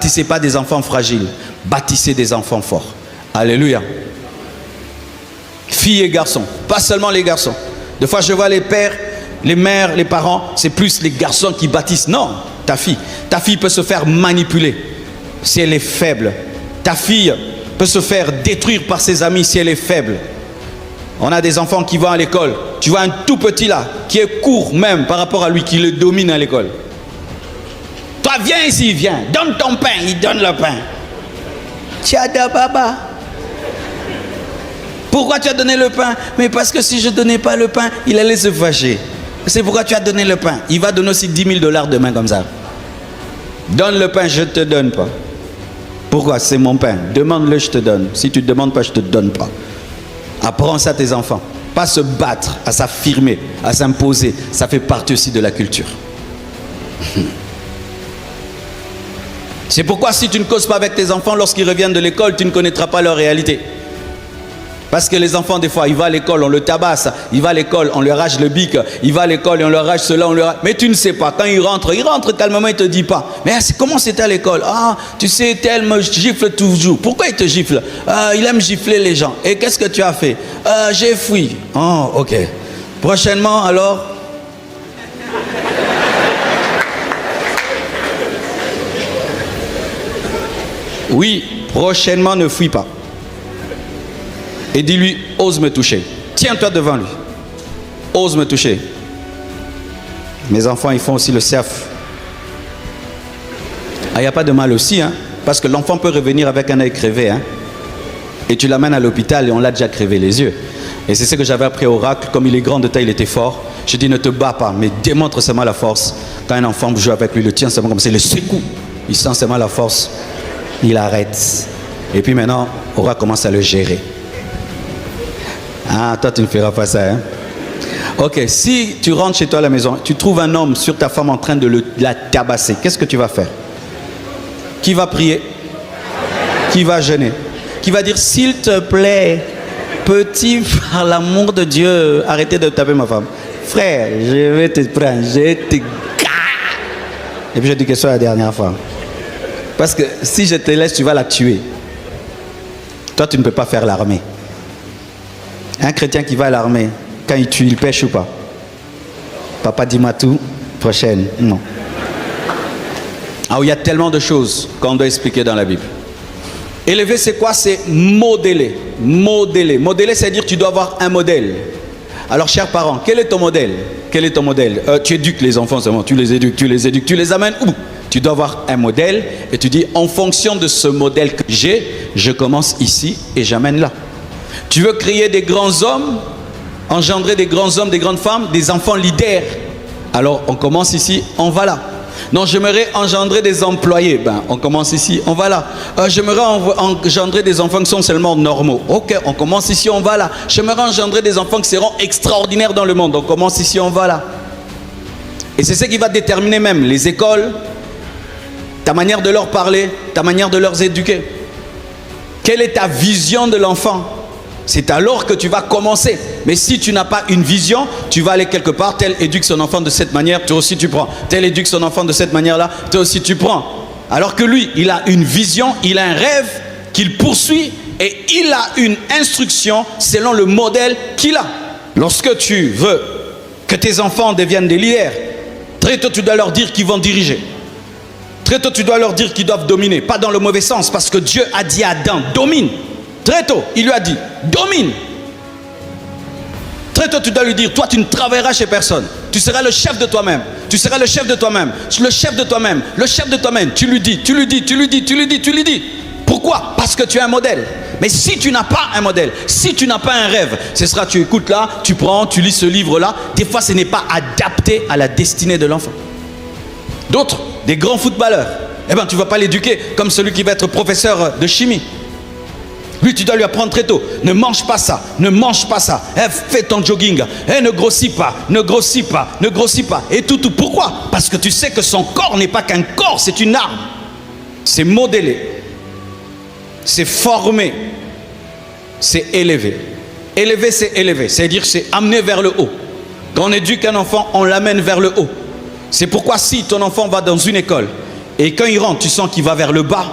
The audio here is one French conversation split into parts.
bâtissez pas des enfants fragiles, bâtissez des enfants forts. Alléluia. Filles et garçons, pas seulement les garçons. Des fois je vois les pères, les mères, les parents, c'est plus les garçons qui bâtissent. Non, ta fille peut se faire manipuler si elle est faible. Ta fille peut se faire détruire par ses amis si elle est faible. On a des enfants qui vont à l'école. Tu vois un tout petit là, qui est court même par rapport à lui, qui le domine à l'école. Toi, viens ici, viens. Donne ton pain. Il donne le pain. Tiada baba. Pourquoi tu as donné le pain? Mais parce que si je ne donnais pas le pain, il allait se fâcher. C'est pourquoi tu as donné le pain. Il va donner aussi 10 000 $ demain comme ça. Donne le pain, je ne te donne pas. Pourquoi? C'est mon pain. Demande-le, je te donne. Si tu ne demandes pas, je ne te donne pas. Apprends ça à tes enfants. Pas se battre, à s'affirmer, à s'imposer. Ça fait partie aussi de la culture. C'est pourquoi si tu ne causes pas avec tes enfants lorsqu'ils reviennent de l'école, tu ne connaîtras pas leur réalité. Parce que les enfants, des fois, ils vont à l'école, on le tabasse. Il va à l'école, on lui arrache le bic. Il va à l'école et on lui arrache cela, on lui arrache... Mais tu ne sais pas. Quand il rentre calmement, il ne te dit pas. Mais comment c'était à l'école? Ah, tu sais, tel me gifle toujours. Pourquoi il te gifle? Il aime gifler les gens. Et qu'est-ce que tu as fait? J'ai fui. Oh, ok. Prochainement, alors... Oui, prochainement, ne fuis pas. Et dis-lui, ose me toucher. Tiens-toi devant lui. Ose me toucher. Mes enfants, ils font aussi le cerf. Il n'y a pas de mal aussi, hein, parce que l'enfant peut revenir avec un œil crevé. Hein, et tu l'amènes à l'hôpital et on l'a déjà crevé les yeux. Et c'est ce que j'avais appris au oracle. Comme il est grand de taille, il était fort. Je dis, ne te bats pas, mais démontre seulement la force. Quand un enfant joue avec lui, le tient seulement comme ça, il le secoue. Il sent seulement la force. Il arrête. Et puis maintenant, oracle commence à le gérer. Ah, toi, tu ne feras pas ça, hein? Ok, si tu rentres chez toi à la maison, tu trouves un homme sur ta femme en train de la tabasser, qu'est-ce que tu vas faire? Qui va prier? Qui va jeûner? Qui va dire, s'il te plaît, petit, par l'amour de Dieu, arrêtez de taper ma femme. Frère, je vais te prendre, je te... Et puis je dis que ce soit la dernière fois. Parce que si je te laisse, tu vas la tuer. Toi, tu ne peux pas faire l'armée. Un chrétien qui va à l'armée, quand il tue, il pêche ou pas? Papa, dis-moi tout, prochaine. Non. Ah, il y a tellement de choses qu'on doit expliquer dans la Bible. Élever, c'est quoi? C'est modeler. Modeler. Modeler, c'est-à-dire que tu dois avoir un modèle. Alors, chers parents, quel est ton modèle? Quel est ton modèle? Tu éduques les enfants seulement. Tu les éduques, tu les amènes où? Tu dois avoir un modèle et tu dis, en fonction de ce modèle que j'ai, je commence ici et j'amène là. Tu veux créer des grands hommes, engendrer des grands hommes, des grandes femmes, des enfants leaders. Alors on commence ici, on va là. Non, j'aimerais engendrer des employés. Ben, on commence ici, on va là. J'aimerais engendrer des enfants qui sont seulement normaux. Ok, on commence ici, on va là. J'aimerais engendrer des enfants qui seront extraordinaires dans le monde. On commence ici, on va là. Et c'est ce qui va déterminer même les écoles, ta manière de leur parler, ta manière de leur éduquer. Quelle est ta vision de l'enfant? C'est alors que tu vas commencer. Mais si tu n'as pas une vision, tu vas aller quelque part. Tel éduque son enfant de cette manière, toi aussi tu prends. Tel éduque son enfant de cette manière-là, toi aussi tu prends. Alors que lui, il a une vision, il a un rêve qu'il poursuit et il a une instruction selon le modèle qu'il a. Lorsque tu veux que tes enfants deviennent des leaders, très tôt tu dois leur dire qu'ils vont diriger. Très tôt tu dois leur dire qu'ils doivent dominer. Pas dans le mauvais sens, parce que Dieu a dit à Adam, domine. Très tôt, il lui a dit, domine. Très tôt, tu dois lui dire, toi, tu ne travailleras chez personne. Tu seras le chef de toi-même. Tu seras le chef de toi-même. Le chef de toi-même. Le chef de toi-même. Tu lui dis, tu lui dis, tu lui dis, tu lui dis, tu lui dis. Pourquoi? Parce que tu as un modèle. Mais si tu n'as pas un modèle, si tu n'as pas un rêve, ce sera, tu écoutes là, tu prends, tu lis ce livre-là. Des fois, ce n'est pas adapté à la destinée de l'enfant. D'autres, des grands footballeurs, eh bien, tu ne vas pas l'éduquer comme celui qui va être professeur de chimie. Lui, tu dois lui apprendre très tôt. Ne mange pas ça, ne mange pas ça. Fais ton jogging. Ne grossis pas, ne grossis pas, ne grossis pas. Et tout. Pourquoi? Parce que tu sais que son corps n'est pas qu'un corps, c'est une arme. C'est modeler. C'est former. C'est élever. Élever, c'est élever. C'est-à-dire, c'est amener vers le haut. Quand on éduque un enfant, on l'amène vers le haut. C'est pourquoi si ton enfant va dans une école et quand il rentre, tu sens qu'il va vers le bas,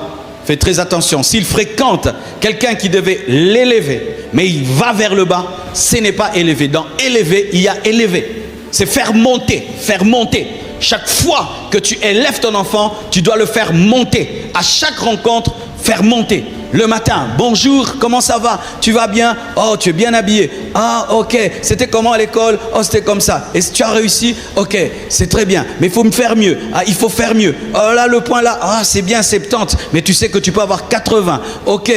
fais très attention. S'il fréquente quelqu'un qui devait l'élever, mais il va vers le bas, ce n'est pas élevé. Dans élever, il y a élevé. C'est faire monter, faire monter. Chaque fois que tu élèves ton enfant, tu dois le faire monter. À chaque rencontre, faire monter. Le matin, bonjour, comment ça va? Tu vas bien? Oh, tu es bien habillé. Ah, ok. C'était comment à l'école? Oh, c'était comme ça. Et si tu as réussi? Ok, c'est très bien. Mais il faut me faire mieux. Ah, il faut faire mieux. Oh là, le point là. Ah, c'est bien 70. Mais tu sais que tu peux avoir 80. Ok,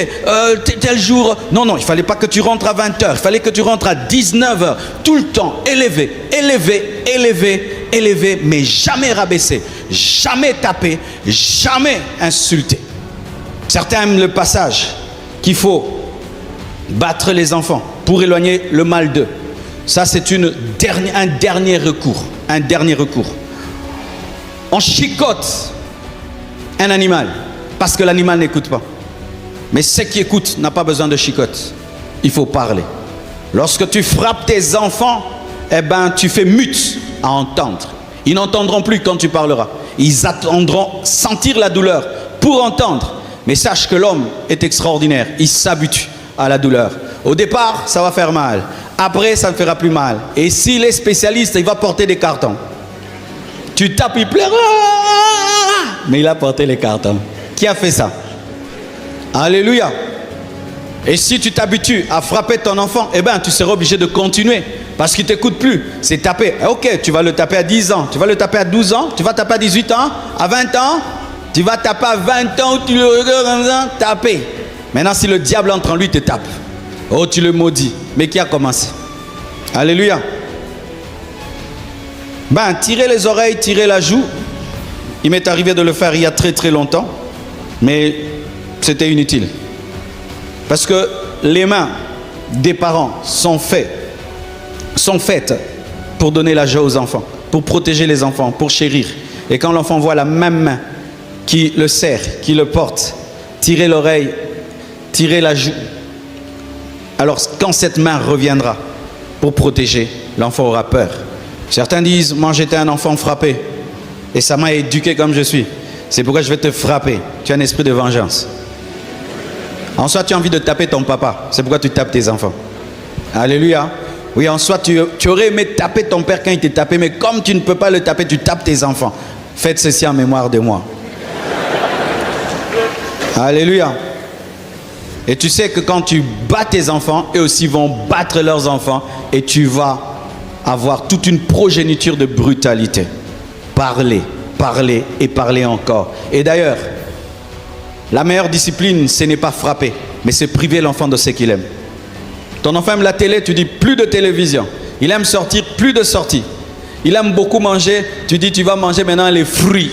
tel jour. Non, non, il ne fallait pas que tu rentres à 20h. Il fallait que tu rentres à 19h. Tout le temps, élevé, élevé, élevé, élevé, mais jamais rabaissé. Jamais tapé. Jamais insulté. Certains aiment le passage qu'il faut battre les enfants pour éloigner le mal d'eux. Ça, c'est un dernier recours. Un dernier recours. On chicote un animal parce que l'animal n'écoute pas. Mais ceux qui écoutent n'ont pas besoin de chicote. Il faut parler. Lorsque tu frappes tes enfants, eh ben, tu fais mute à entendre. Ils n'entendront plus quand tu parleras. Ils attendront sentir la douleur pour entendre. Mais sache que l'homme est extraordinaire. Il s'habitue à la douleur. Au départ, ça va faire mal. Après, ça ne fera plus mal. Et s'il est spécialiste, il va porter des cartons. Tu tapes, il pleure. Mais il a porté les cartons. Qui a fait ça? Alléluia. Et si tu t'habitues à frapper ton enfant, eh ben, tu seras obligé de continuer. Parce qu'il ne t'écoute plus. C'est taper. Ok, tu vas le taper à 10 ans. Tu vas le taper à 12 ans. Tu vas taper à 18 ans. À 20 ans. Tu vas taper à 20 ans, tu le regardes comme ça, taper. Maintenant, si le diable entre en lui, te tape. Oh, tu le maudis. Mais qui a commencé? Alléluia. Ben, tirer les oreilles, tirer la joue. Il m'est arrivé de le faire il y a très très longtemps. Mais c'était inutile. Parce que les mains des parents sont faites pour donner la joie aux enfants, pour protéger les enfants, pour chérir. Et quand l'enfant voit la même main qui le serre, qui le porte, tirer l'oreille, tirer la joue, alors quand cette main reviendra pour protéger, l'enfant aura peur. Certains disent, moi j'étais un enfant frappé et ça m'a éduqué comme je suis. C'est pourquoi je vais te frapper. Tu as un esprit de vengeance. En soi, tu as envie de taper ton papa. C'est pourquoi tu tapes tes enfants. Alléluia. Oui, en soi, tu aurais aimé taper ton père quand il t'est tapé, mais comme tu ne peux pas le taper, tu tapes tes enfants. Faites ceci en mémoire de moi. Alléluia. Et tu sais que quand tu bats tes enfants, eux aussi vont battre leurs enfants et tu vas avoir toute une progéniture de brutalité. Parler, parler et parler encore. Et d'ailleurs, la meilleure discipline, ce n'est pas frapper, mais c'est priver l'enfant de ce qu'il aime. Ton enfant aime la télé, tu dis plus de télévision. Il aime sortir, plus de sorties. Il aime beaucoup manger, tu dis tu vas manger maintenant les fruits.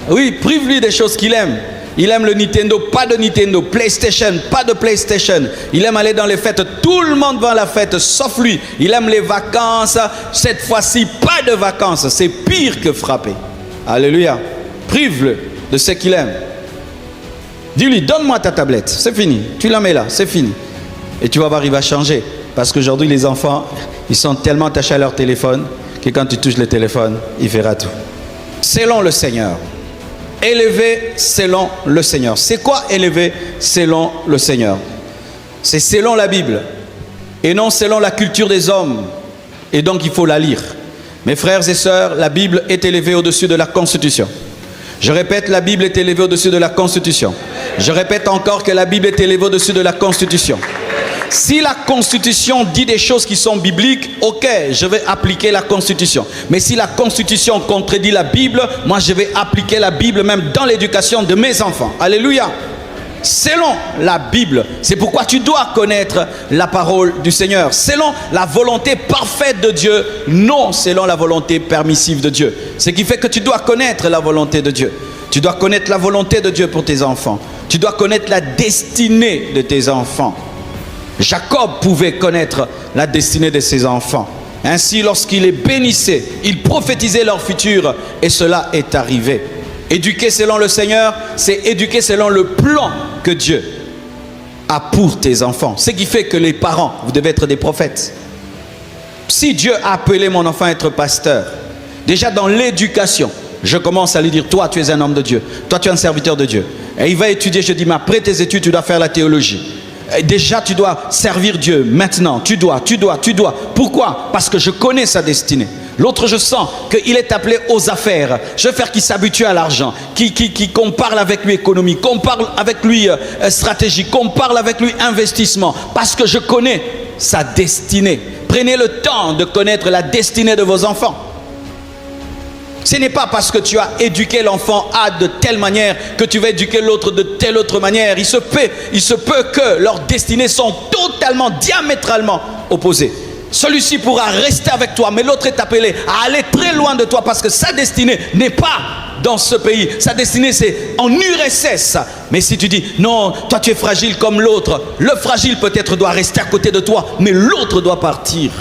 Oui, prive-lui des choses qu'il aime. Il aime le Nintendo, pas de Nintendo. PlayStation, pas de PlayStation. Il aime aller dans les fêtes, tout le monde va à la fête, sauf lui. Il aime les vacances, cette fois-ci, pas de vacances. C'est pire que frapper. Alléluia. Prive-le de ce qu'il aime. Dis-lui, donne-moi ta tablette, c'est fini. Tu la mets là, c'est fini. Et tu vas voir, il va changer. Parce qu'aujourd'hui, les enfants, ils sont tellement attachés à leur téléphone que quand tu touches le téléphone, il fera tout. Selon le Seigneur. Élevé selon le Seigneur. C'est quoi élever selon le Seigneur? C'est selon la Bible et non selon la culture des hommes. Et donc il faut la lire. Mes frères et sœurs, la Bible est élevée au-dessus de la Constitution. Je répète, la Bible est élevée au-dessus de la Constitution. Je répète encore que la Bible est élevée au-dessus de la Constitution. Si la Constitution dit des choses qui sont bibliques, ok, je vais appliquer la Constitution. Mais si la Constitution contredit la Bible, moi je vais appliquer la Bible même dans l'éducation de mes enfants. Alléluia. Selon la Bible, c'est pourquoi tu dois connaître la parole du Seigneur. Selon la volonté parfaite de Dieu, non selon la volonté permissive de Dieu. Ce qui fait que tu dois connaître la volonté de Dieu. Tu dois connaître la volonté de Dieu pour tes enfants. Tu dois connaître la destinée de tes enfants. Jacob pouvait connaître la destinée de ses enfants. Ainsi, lorsqu'il les bénissait, il prophétisait leur futur et cela est arrivé. Éduquer selon le Seigneur, c'est éduquer selon le plan que Dieu a pour tes enfants. Ce qui fait que les parents, vous devez être des prophètes. Si Dieu a appelé mon enfant à être pasteur, déjà dans l'éducation, je commence à lui dire, toi tu es un homme de Dieu, toi tu es un serviteur de Dieu. Et il va étudier, je dis, mais après tes études, tu dois faire la théologie. Et déjà tu dois servir Dieu, maintenant, tu dois. Pourquoi? Parce que je connais sa destinée. L'autre, je sens qu'il est appelé aux affaires. Je veux faire qu'il s'habitue à l'argent, qu'on parle avec lui économie, qu'on parle avec lui stratégie, qu'on parle avec lui investissement, parce que je connais sa destinée. Prenez le temps de connaître la destinée de vos enfants. Ce n'est pas parce que tu as éduqué l'enfant A de telle manière que tu vas éduquer l'autre de telle autre manière. Il se peut que leurs destinées sont totalement, diamétralement opposées. Celui-ci pourra rester avec toi, mais l'autre est appelé à aller très loin de toi parce que sa destinée n'est pas dans ce pays. Sa destinée, c'est en URSS. Mais si tu dis, non, toi tu es fragile comme l'autre, le fragile peut-être doit rester à côté de toi, mais l'autre doit partir.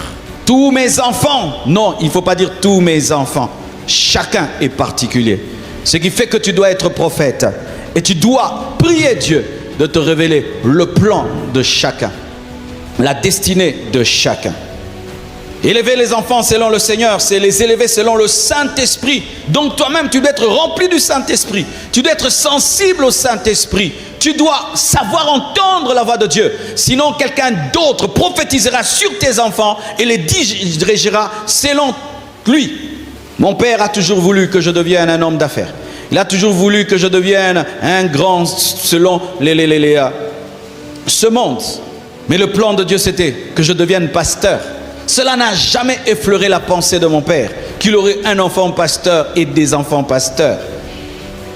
Tous mes enfants, non, il ne faut pas dire tous mes enfants. Chacun est particulier. Ce qui fait que tu dois être prophète. Et tu dois prier Dieu de te révéler le plan de chacun. La destinée de chacun. Élever les enfants selon le Seigneur, c'est les élever selon le Saint-Esprit. Donc toi-même, tu dois être rempli du Saint-Esprit. Tu dois être sensible au Saint-Esprit. Tu dois savoir entendre la voix de Dieu. Sinon, quelqu'un d'autre prophétisera sur tes enfants et les dirigera selon lui. Mon père a toujours voulu que je devienne un homme d'affaires. Il a toujours voulu que je devienne un grand selon ce monde. Mais le plan de Dieu, c'était que je devienne pasteur. Cela n'a jamais effleuré la pensée de mon père, qu'il aurait un enfant pasteur et des enfants pasteurs.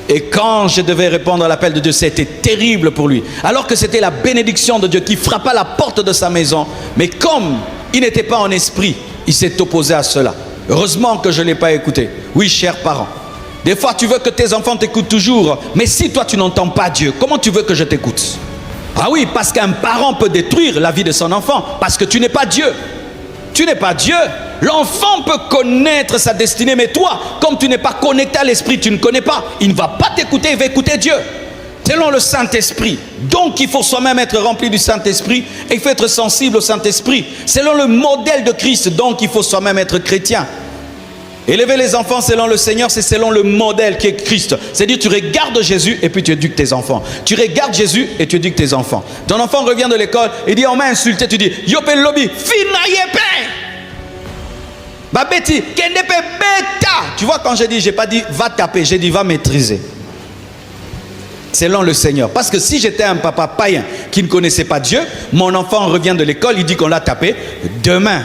Et quand je devais répondre à l'appel de Dieu, c'était terrible pour lui. Alors que c'était la bénédiction de Dieu qui frappa la porte de sa maison. Mais comme il n'était pas en esprit, il s'est opposé à cela. Heureusement que je ne l'ai pas écouté. Oui, chers parents. Des fois, tu veux que tes enfants t'écoutent toujours. Mais si toi, tu n'entends pas Dieu, comment tu veux que je t'écoute? Ah oui, parce qu'un parent peut détruire la vie de son enfant. Parce que tu n'es pas Dieu. Tu n'es pas Dieu. L'enfant peut connaître sa destinée, mais toi, comme tu n'es pas connecté à l'esprit, tu ne connais pas. Il ne va pas t'écouter, il va écouter Dieu. Selon le Saint-Esprit. Donc il faut soi-même être rempli du Saint-Esprit et il faut être sensible au Saint-Esprit. Selon le modèle de Christ, donc il faut soi-même être chrétien. Élever les enfants selon le Seigneur, c'est selon le modèle qui est Christ. C'est-à-dire tu regardes Jésus et puis tu éduques tes enfants. Tu regardes Jésus et tu éduques tes enfants. Ton enfant revient de l'école et dit, on m'a insulté, tu dis, Yopé lobby, finayepe. Babeti, kendepe beta. Tu vois, quand j'ai pas dit va taper, j'ai dit va maîtriser. Selon le Seigneur. Parce que si j'étais un papa païen qui ne connaissait pas Dieu, mon enfant revient de l'école, il dit qu'on l'a tapé. Demain,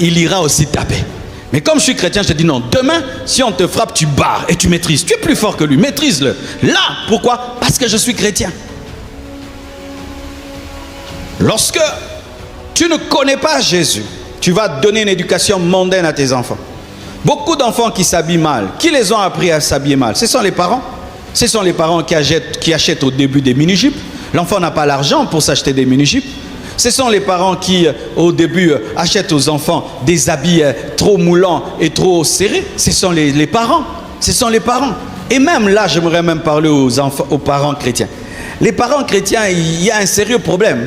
il ira aussi taper. Mais comme je suis chrétien, je dis non. Demain, si on te frappe, tu barres et tu maîtrises. Tu es plus fort que lui, maîtrise-le. Là, pourquoi? Parce que je suis chrétien. Lorsque tu ne connais pas Jésus, tu vas donner une éducation mondaine à tes enfants. Beaucoup d'enfants qui s'habillent mal, qui les ont appris à s'habiller mal? Ce sont les parents. Ce sont les parents qui achètent au début des mini-jupes. L'enfant n'a pas l'argent pour s'acheter des mini-jupes. Ce sont les parents qui, au début, achètent aux enfants des habits trop moulants et trop serrés. Ce sont les parents. Ce sont les parents. Et même là, j'aimerais même parler aux parents chrétiens. Les parents chrétiens, il y a un sérieux problème.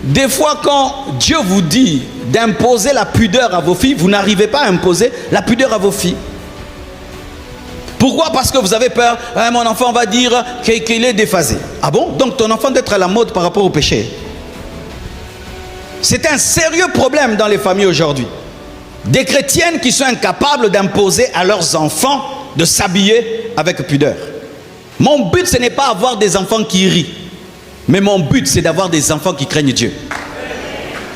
Des fois, quand Dieu vous dit d'imposer la pudeur à vos filles, vous n'arrivez pas à imposer la pudeur à vos filles. Pourquoi? Parce que vous avez peur. Mon enfant va dire qu'il est déphasé. Ah bon? Donc ton enfant doit être à la mode par rapport au péché. C'est un sérieux problème dans les familles aujourd'hui. Des chrétiennes qui sont incapables d'imposer à leurs enfants de s'habiller avec pudeur. Mon but, ce n'est pas avoir des enfants qui rient. Mais mon but, c'est d'avoir des enfants qui craignent Dieu.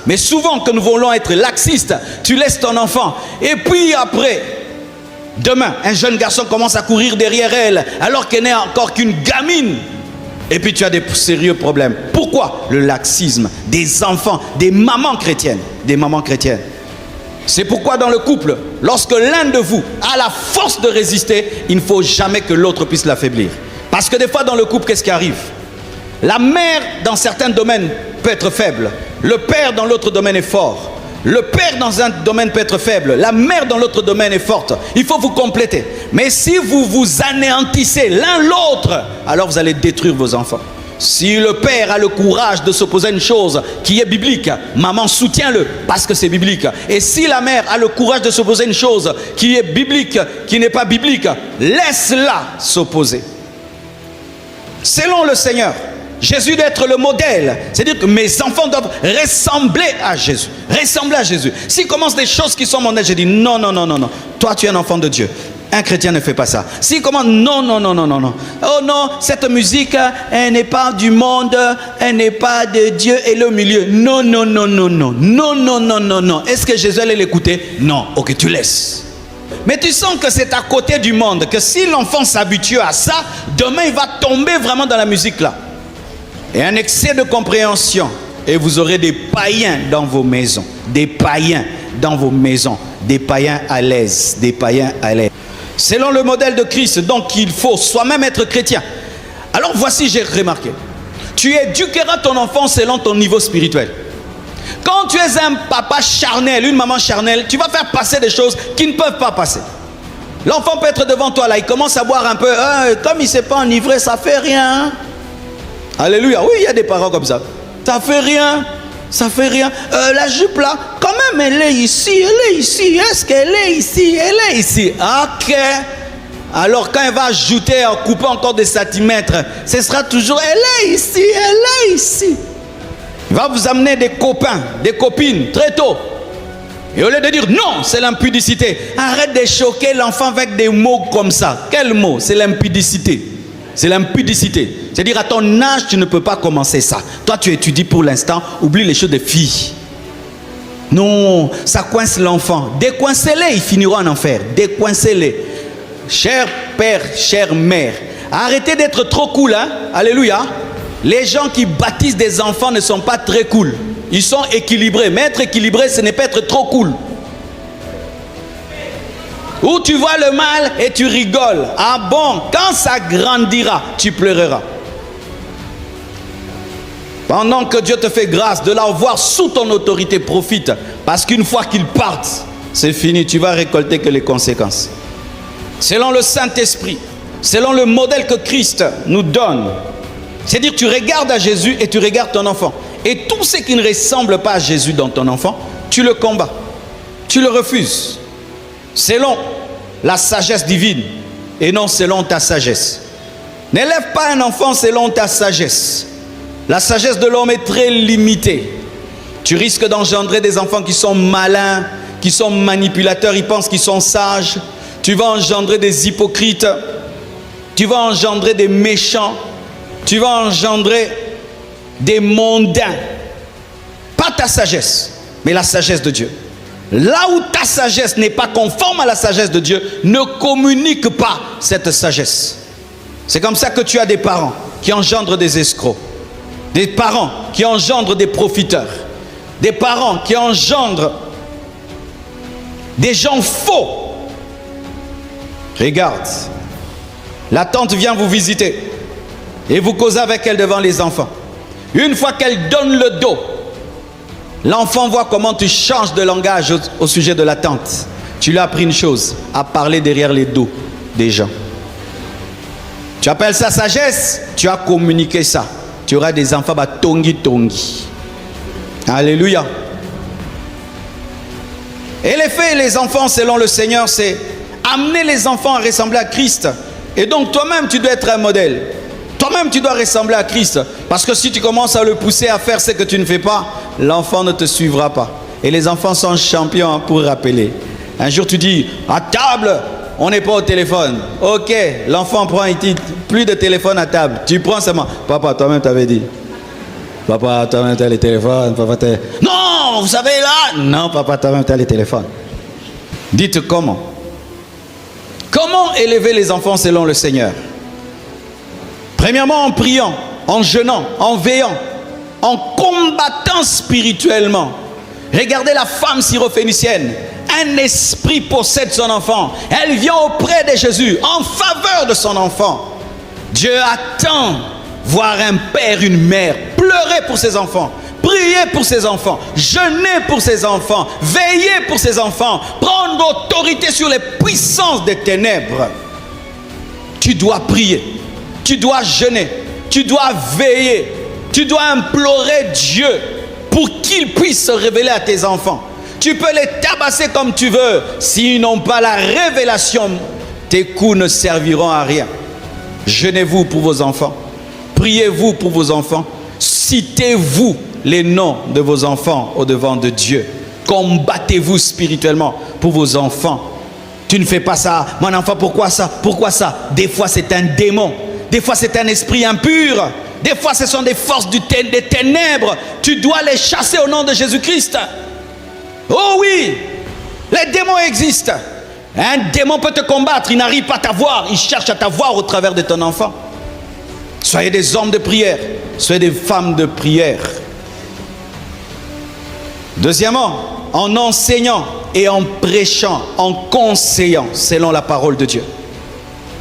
Mais souvent, que nous voulons être laxistes, tu laisses ton enfant. Et puis après, demain, un jeune garçon commence à courir derrière elle, alors qu'elle n'est encore qu'une gamine. Et puis tu as des sérieux problèmes. Pourquoi? Le laxisme des enfants, des mamans chrétiennes. Des mamans chrétiennes. C'est pourquoi dans le couple, lorsque l'un de vous a la force de résister, il ne faut jamais que l'autre puisse l'affaiblir. Parce que des fois dans le couple, qu'est-ce qui arrive? La mère dans certains domaines peut être faible. Le père dans l'autre domaine est fort. Le père dans un domaine peut être faible. La mère dans l'autre domaine est forte. Il faut vous compléter. Mais si vous vous anéantissez l'un l'autre, alors vous allez détruire vos enfants. Si le père a le courage de s'opposer à une chose qui est biblique, maman soutient-le parce que c'est biblique. Et si la mère a le courage de s'opposer à une chose qui est biblique, qui n'est pas biblique, laisse-la s'opposer. Selon le Seigneur, Jésus doit être le modèle. C'est-à-dire que mes enfants doivent ressembler à Jésus. Ressembler à Jésus. S'ils commencent des choses qui sont modèles, je dis non, non, non, non, non. Toi, tu es un enfant de Dieu. Un chrétien ne fait pas ça. S'il commence, non, non, non, non, non, non. Oh non, cette musique, elle n'est pas du monde, elle n'est pas de Dieu et le milieu. Non, non, non, non, non. Non, non, non, non, non. Est-ce que Jésus allait l'écouter? Non. Ok, tu laisses. Mais tu sens que c'est à côté du monde, que si l'enfant s'habitue à ça, demain il va tomber vraiment dans la musique là. Et un excès de compréhension. Et vous aurez des païens dans vos maisons. Des païens dans vos maisons. Des païens à l'aise. Des païens à l'aise. Selon le modèle de Christ, donc il faut soi-même être chrétien. Alors voici, j'ai remarqué. Tu éduqueras ton enfant selon ton niveau spirituel. Quand tu es un papa charnel, une maman charnelle, tu vas faire passer des choses qui ne peuvent pas passer. L'enfant peut être devant toi là, il commence à boire un peu. Comme il ne s'est pas enivré, ça fait rien. Alléluia. Oui, il y a des parents comme ça. Ça fait rien. Ça fait rien. La jupe là, quand même, elle est ici. Elle est ici. Est-ce qu'elle est ici? Elle est ici. Ok. Alors quand elle va ajouter, en coupant encore des centimètres, ce sera toujours, elle est ici. Elle est ici. Il va vous amener des copains, des copines, très tôt. Et au lieu de dire non, c'est l'impudicité. Arrête de choquer l'enfant avec des mots comme ça. Quel mot? C'est l'impudicité. C'est l'impudicité. C'est-à-dire à ton âge, tu ne peux pas commencer ça. Toi, tu étudies pour l'instant, oublie les choses des filles. Non, ça coince l'enfant. Décoincez-les, ils finiront en enfer. Décoincez-les. Cher père, chère mère, arrêtez d'être trop cool, hein? Alléluia. Les gens qui baptisent des enfants ne sont pas très cool. Ils sont équilibrés. Mais être équilibré, ce n'est pas être trop cool. Où tu vois le mal et tu rigoles. Ah bon, quand ça grandira, tu pleureras. Pendant que Dieu te fait grâce de l'avoir sous ton autorité, profite. Parce qu'une fois qu'ils partent, c'est fini. Tu vas récolter que les conséquences. Selon le Saint-Esprit, selon le modèle que Christ nous donne, c'est-à-dire tu regardes à Jésus et tu regardes ton enfant. Et tout ce qui ne ressemble pas à Jésus dans ton enfant, tu le combats. Tu le refuses. Selon la sagesse divine et non selon ta sagesse. N'élève pas un enfant selon ta sagesse. La sagesse de l'homme est très limitée. Tu risques d'engendrer des enfants qui sont malins, qui sont manipulateurs, ils pensent qu'ils sont sages. Tu vas engendrer des hypocrites. Tu vas engendrer des méchants. Tu vas engendrer des mondains. Pas ta sagesse, mais la sagesse de Dieu. Là où ta sagesse n'est pas conforme à la sagesse de Dieu, ne communique pas cette sagesse. C'est comme ça que tu as des parents qui engendrent des escrocs. Des parents qui engendrent des profiteurs. Des parents qui engendrent des gens faux. Regarde, la tante vient vous visiter et vous causez avec elle devant les enfants. Une fois qu'elle donne le dos, l'enfant voit comment tu changes de langage au sujet de la tante. Tu lui as appris une chose, à parler derrière les dos des gens. Tu appelles ça sagesse, tu as communiqué ça. Tu auras des enfants tongi tongi. Alléluia. Et les faits et les enfants selon le Seigneur, c'est amener les enfants à ressembler à Christ. Et donc toi-même tu dois être un modèle. Toi-même tu dois ressembler à Christ. Parce que si tu commences à le pousser à faire ce que tu ne fais pas, l'enfant ne te suivra pas. Et les enfants sont champions pour rappeler. Un jour tu dis, à table, on n'est pas au téléphone. Ok, l'enfant prend, il dit, plus de téléphone à table. Tu prends seulement. Papa, toi-même t'avais dit. Papa, toi-même t'as les téléphones. Papa, t'as... Non, vous savez là. Non, papa, toi-même t'as les téléphones. Dites comment. Comment élever les enfants selon le Seigneur? Premièrement, en priant, en jeûnant, en veillant, en combattant spirituellement. Regardez la femme syrophénicienne. Un esprit possède son enfant. Elle vient auprès de Jésus en faveur de son enfant. Dieu attend voir un père, une mère pleurer pour ses enfants, prier pour ses enfants, jeûner pour ses enfants, veiller pour ses enfants, prendre autorité sur les puissances des ténèbres. Tu dois prier, tu dois jeûner, tu dois veiller, tu dois implorer Dieu pour qu'il puisse se révéler à tes enfants. Tu peux les tabasser comme tu veux, s'ils n'ont pas la révélation, tes coups ne serviront à rien. Jeûnez-vous pour vos enfants, priez-vous pour vos enfants, citez-vous les noms de vos enfants au devant de Dieu. Combattez-vous spirituellement pour vos enfants. Tu ne fais pas ça, mon enfant, pourquoi ça? Pourquoi ça? Des fois c'est un démon, des fois c'est un esprit impur, des fois ce sont des forces des ténèbres. Tu dois les chasser au nom de Jésus-Christ. Oh oui, les démons existent. Un démon peut te combattre, il n'arrive pas à t'avoir, il cherche à t'avoir au travers de ton enfant. Soyez des hommes de prière, soyez des femmes de prière. Deuxièmement, en enseignant et en prêchant, en conseillant selon la parole de Dieu.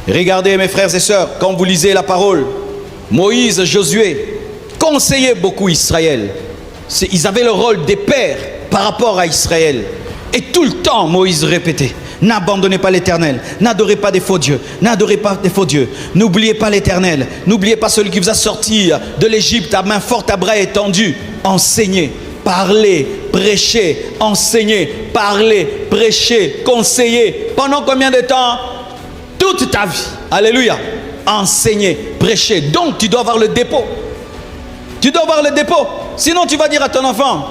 Regardez mes frères et sœurs, quand vous lisez la parole, Moïse, Josué conseillaient beaucoup Israël. Ils avaient le rôle des pères par rapport à Israël. Et tout le temps, Moïse répétait: n'abandonnez pas l'Éternel, n'adorez pas des faux dieux, n'adorez pas des faux dieux, n'oubliez pas l'Éternel, n'oubliez pas celui qui vous a sorti de l'Égypte à main forte, à bras étendus. Enseignez, parlez, prêchez, enseignez, parlez, prêchez, conseillez. Pendant combien de temps? Toute ta vie. Alléluia. Enseigner, prêcher. Donc tu dois avoir le dépôt. Tu dois avoir le dépôt. Sinon tu vas dire à ton enfant: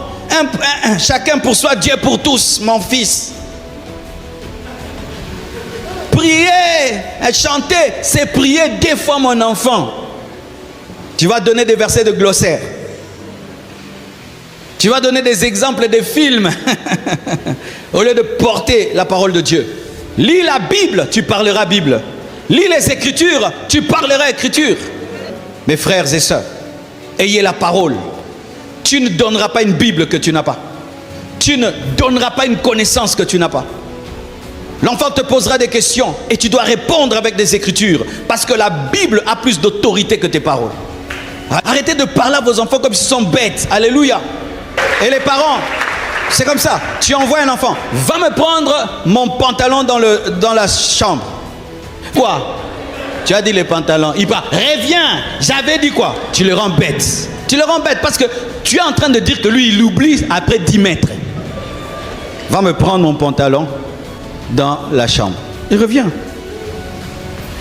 chacun pour soi, Dieu pour tous, mon fils. Prier et chanter, c'est prier des fois, mon enfant. Tu vas donner des versets de glossaire. Tu vas donner des exemples de films au lieu de porter la parole de Dieu. Lis la Bible, tu parleras Bible. Lis les Écritures, tu parleras Écriture. Mes frères et sœurs, ayez la parole. Tu ne donneras pas une Bible que tu n'as pas. Tu ne donneras pas une connaissance que tu n'as pas. L'enfant te posera des questions et tu dois répondre avec des Écritures, parce que la Bible a plus d'autorité que tes paroles. Arrêtez de parler à vos enfants comme s'ils sont bêtes. Alléluia. Et les parents, c'est comme ça. Tu envoies un enfant: va me prendre mon pantalon dans la chambre. Quoi? Tu as dit les pantalons. Il part: reviens. J'avais dit quoi? Tu le rends bête. Tu le rends bête parce que tu es en train de dire que lui, il oublie après 10 mètres. Va me prendre mon pantalon dans la chambre. Il revient.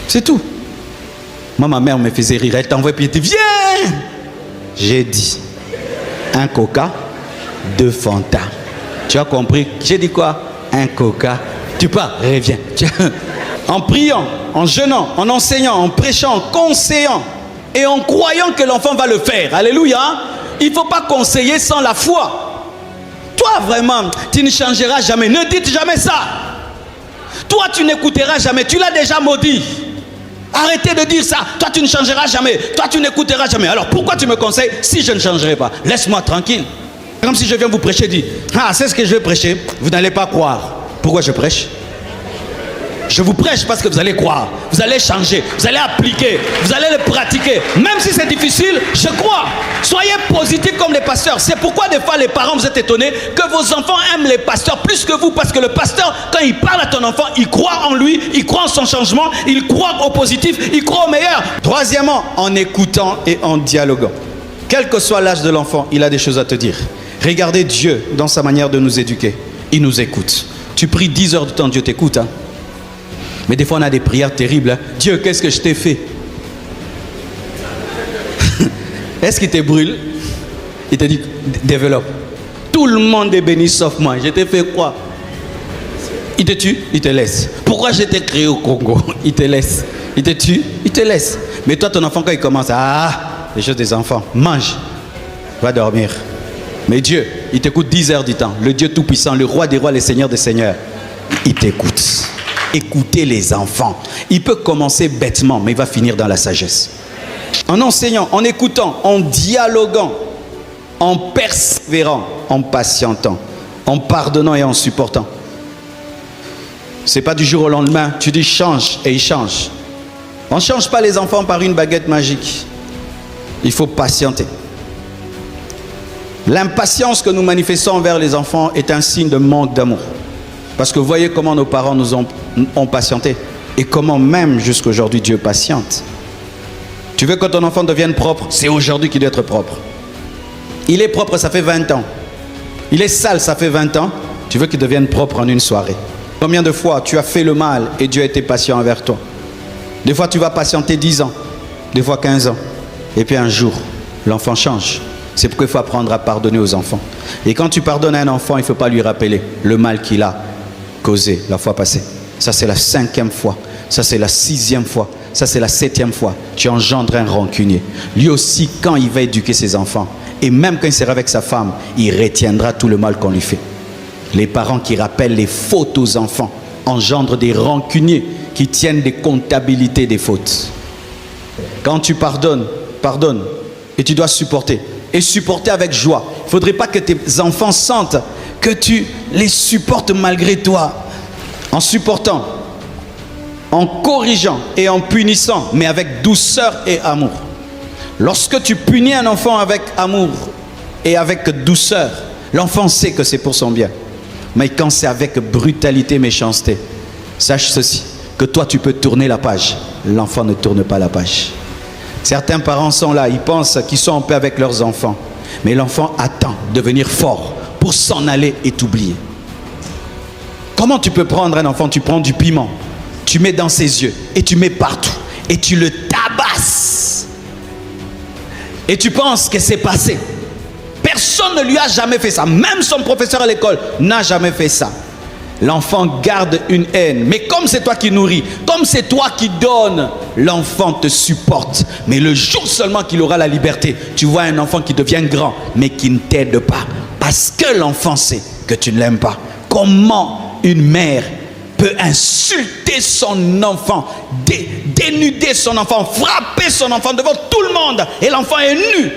C'est tout. Moi, ma mère me faisait rire. Elle t'envoie puis elle dit: viens. J'ai dit un coca, 2 Fanta. Tu as compris? J'ai dit quoi? Un coca. Tu pars, reviens. En priant, en jeûnant, en enseignant, en prêchant, en conseillant et en croyant que l'enfant va le faire. Alléluia. Il ne faut pas conseiller sans la foi. Toi, vraiment, tu ne changeras jamais. Ne dites jamais ça. Toi, tu n'écouteras jamais. Tu l'as déjà maudit. Arrêtez de dire ça. Toi, tu ne changeras jamais. Toi, tu n'écouteras jamais. Alors, pourquoi tu me conseilles si je ne changerai pas? Laisse-moi tranquille. Comme si je viens vous prêcher, dis: ah, c'est ce que je vais prêcher. Vous n'allez pas croire. Pourquoi je prêche? Je vous prêche parce que vous allez croire. Vous allez changer. Vous allez appliquer. Vous allez le pratiquer. Même si c'est difficile, je crois. Soyez positifs comme les pasteurs. C'est pourquoi des fois les parents, vous êtes étonnés que vos enfants aiment les pasteurs plus que vous. Parce que le pasteur, quand il parle à ton enfant, il croit en lui, il croit en son changement, il croit au positif, il croit au meilleur. Troisièmement, en écoutant et en dialoguant. Quel que soit l'âge de l'enfant, il a des choses à te dire. Regardez Dieu dans sa manière de nous éduquer. Il nous écoute. Tu pries 10 heures de temps, Dieu t'écoute. Hein? Mais des fois, on a des prières terribles. Hein? Dieu, qu'est-ce que je t'ai fait? Est-ce qu'il te brûle? Il te dit: développe. Tout le monde est béni sauf moi. Je t'ai fait quoi? Il te tue, il te laisse. Pourquoi je t'ai créé au Congo? Il te laisse. Il te tue, il te laisse. Mais toi, ton enfant, quand il commence, les choses des enfants, mange, va dormir. Mais Dieu, il t'écoute 10 heures du temps. Le Dieu Tout-Puissant, le Roi des rois, le Seigneur des seigneurs, il t'écoute. Écoutez les enfants. Il peut commencer bêtement, mais il va finir dans la sagesse. En enseignant, en écoutant, en dialoguant, en persévérant, en patientant, en pardonnant et en supportant. Ce n'est pas du jour au lendemain. Tu dis change et il change. On ne change pas les enfants par une baguette magique. Il faut patienter. L'impatience que nous manifestons envers les enfants est un signe de manque d'amour. Parce que vous voyez comment nos parents nous ont patienté. Et comment même jusqu'aujourd'hui Dieu patiente. Tu veux que ton enfant devienne propre, c'est aujourd'hui qu'il doit être propre. Il est propre, ça fait 20 ans. Il est sale, ça fait 20 ans. Tu veux qu'il devienne propre en une soirée. Combien de fois tu as fait le mal et Dieu a été patient envers toi? Des fois tu vas patienter 10 ans, des fois 15 ans. Et puis un jour, l'enfant change. C'est pourquoi il faut apprendre à pardonner aux enfants. Et quand tu pardonnes à un enfant, il ne faut pas lui rappeler le mal qu'il a causé la fois passée. Ça c'est la 5e fois. Ça c'est la 6e fois. Ça c'est la 7e fois. Tu engendres un rancunier. Lui aussi, quand il va éduquer ses enfants, et même quand il sera avec sa femme, il retiendra tout le mal qu'on lui fait. Les parents qui rappellent les fautes aux enfants engendrent des rancuniers qui tiennent des comptabilités des fautes. Quand tu pardonnes, pardonne. Et tu dois supporter. Et supporter avec joie. Il ne faudrait pas que tes enfants sentent que tu les supportes malgré toi. En supportant, en corrigeant et en punissant, mais avec douceur et amour. Lorsque tu punis un enfant avec amour et avec douceur, l'enfant sait que c'est pour son bien. Mais quand c'est avec brutalité, méchanceté, sache ceci, que toi tu peux tourner la page. L'enfant ne tourne pas la page. Certains parents sont là, ils pensent qu'ils sont en paix avec leurs enfants. Mais l'enfant attend de devenir fort pour s'en aller et t'oublier. Comment tu peux prendre un enfant? Tu prends du piment, tu mets dans ses yeux et tu mets partout et tu le tabasses. Et tu penses que c'est passé. Personne ne lui a jamais fait ça. Même son professeur à l'école n'a jamais fait ça. L'enfant garde une haine. Mais comme c'est toi qui nourris, comme c'est toi qui donnes, l'enfant te supporte. Mais le jour seulement qu'il aura la liberté, tu vois un enfant qui devient grand, mais qui ne t'aide pas. Parce que l'enfant sait que tu ne l'aimes pas. Comment une mère peut insulter son enfant, dénuder son enfant, frapper son enfant devant tout le monde, et l'enfant est nu?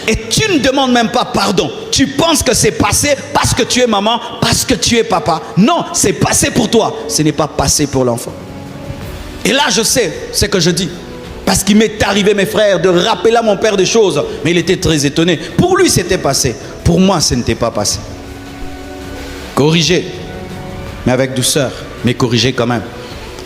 Et tu ne demandes même pas pardon. Tu penses que c'est passé parce que tu es maman, parce que tu es papa. Non, c'est passé pour toi. Ce n'est pas passé pour l'enfant. Et là, je sais ce que je dis. Parce qu'il m'est arrivé, mes frères, de rappeler à mon père des choses. Mais il était très étonné. Pour lui, c'était passé. Pour moi, ce n'était pas passé. Corriger, mais avec douceur, mais corriger quand même.